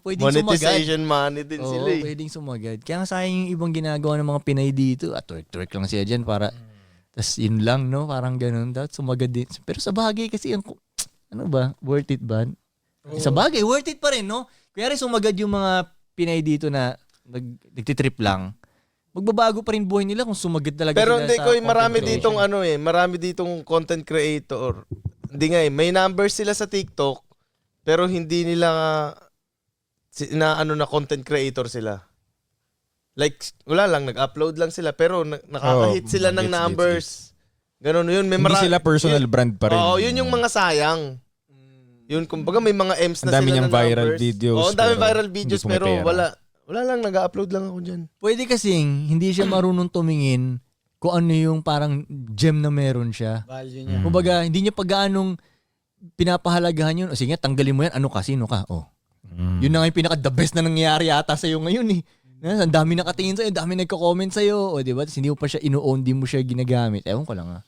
pwedeng Monetization money din Oo, sila eh. pwedeng sumagad. Kaya nga sayang yung ibang ginagawa ng mga Pinay dito. At twerk lang siya dyan para, tas yun lang, no? Parang ganun. Dapat sumagad din. Pero sa bagay kasi, ano ba? Worth it ba? Sa bagay, worth it pa rin, no? Kaya rin sumagad yung mga Pinay dito na nagtitrip lang. Magbabago pa rin buhay nila kung sumagad talaga Pero sila hindi sa ko, content marami creation. ditong marami ditong content creator. Hindi nga may numbers sila sa TikTok, pero hindi nila na content creator sila. Like, wala lang, nag-upload lang sila, pero nakaka-hit sila ng numbers. Ganun yun. Hindi sila personal brand pa rin. Oo, yun yung mga sayang. Yun, kumbaga may mga M's na ang dami sila niyang na viral numbers. videos. Oo, ang dami pero viral videos, hindi pero pumipera. wala lang, nag-upload lang ako dyan. Pwede kasing hindi siya marunong tumingin kung ano yung parang gem na meron siya. Value niya. Kumbaga, hindi niya paggaanong pinapahalagahan yun. O sige, tanggalin mo yan. Ano ka? Sino ka? Oh. Yun na nga yung pinaka-the best na nangyayari ata sa'yo ngayon eh. Ang dami nakatingin sa'yo, ang dami nagko-comment sa'yo. O diba? Tapos hindi mo pa siya ino-own, di mo siya ginagamit. Ewan ko lang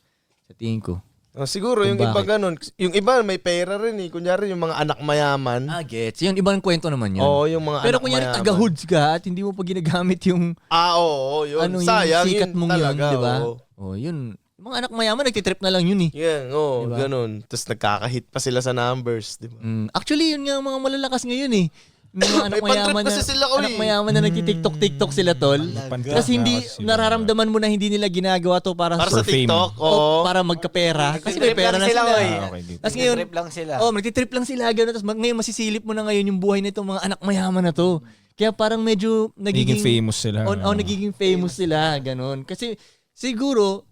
sa tingin ko. Siguro, Kung yung iba bakit. ganun. Yung iba may pera rin eh. Kunyari yung mga anak mayaman. Gets. Yun, ibang kwento naman yun. Oo, yung mga Pero anak kunyari mayaman. taga-hoods ka at hindi mo pa ginagamit yung Oo, yun. ano Sayang, yung sikat yun mong talaga. yun, di ba? Oo. Oh, yun. Yung mga anak mayaman, nagtitrip na lang yun eh. Yan, Diba? ganun. Tapos nagkaka-hit pa sila sa numbers, di ba? Actually, yun nga ang mga malalakas ngayon eh. Yung mga anak May pan-trip mayaman kasi sila, oy. anak mayaman na nagti-TikTok sila, tol. Tapos hindi, nararamdaman mo na hindi nila ginagawa to para Para sa For fame. TikTok, o oo. para magkapera. Kasi may Nagtitrip pera lang na sila, sila. oy. Okay, dito. Tapos ngayon, Trip lang sila. magtitrip lang sila. Gano'n. Tapos ngayon, masisilip mo na ngayon yung buhay nitong mga anak mayaman na to. Kaya parang medyo Nagiging famous sila. nagiging famous sila. Gano'n. Kasi siguro,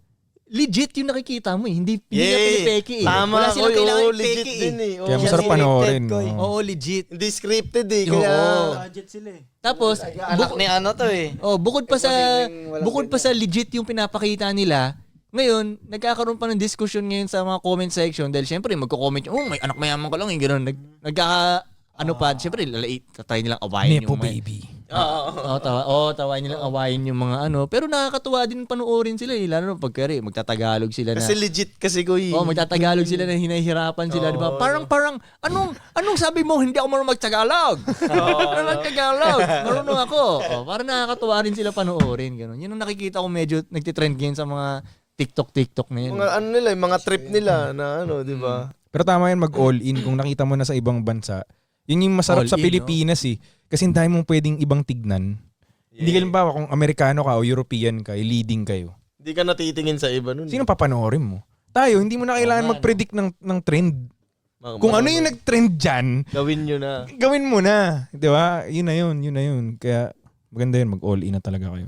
legit yung nakikita mo eh. Hindi nila pinipeke eh. Tama, Wala silang kailangan legit ipeke din eh. Kaya Oo. masarap Scripted panoorin. ko eh. Oo, legit. Hindi scripted eh. Oo. Kaya, Budget sila eh. Tapos, Anak ni ano to eh. bukod pa sa Posibleng walang bukod pa sa legit yung pinapakita nila, ngayon, nagkakaroon pa ng discussion ngayon sa mga comment section dahil syempre magko-comment yung, may anak mayaman ka lang, yung gano'n. Syempre, lalait, tatry nilang awayin Nepo yung mga... baby. tawain nilang awayin yung mga ano. Pero nakakatuwa din panoorin sila eh. Lalo na pagkari, magtatagalog sila na... kasi legit kasi ko eh. magtatagalog sila na hinahirapan sila, di ba? Parang, anong sabi mo, hindi ako marunong magtagalog? Marunong magtagalog. Marunong ako. Parang nakakatuwa rin sila panoorin. Ganun. Yun ang nakikita ko medyo nagtitrend ngayon sa mga TikTok na yun. Mga yung mga trip nila na di ba? Pero tama yan mag-all in kung nakita mo na sa ibang bansa. Yun yung masarap All sa in, Pilipinas eh. Kasi hindi mong pwedeng ibang tignan. Hindi ka halimbawa kung Amerikano ka o European ka, leading kayo. Hindi ka natitingin sa iba nun. Sino papanoorin mo? Tayo, hindi mo na kailangan mag-predict ng trend. Kung ano yung nag-trend dyan, gawin nyo na. gawin mo na. Di ba? Yun na yun. Kaya maganda yun, mag-all in na talaga kayo.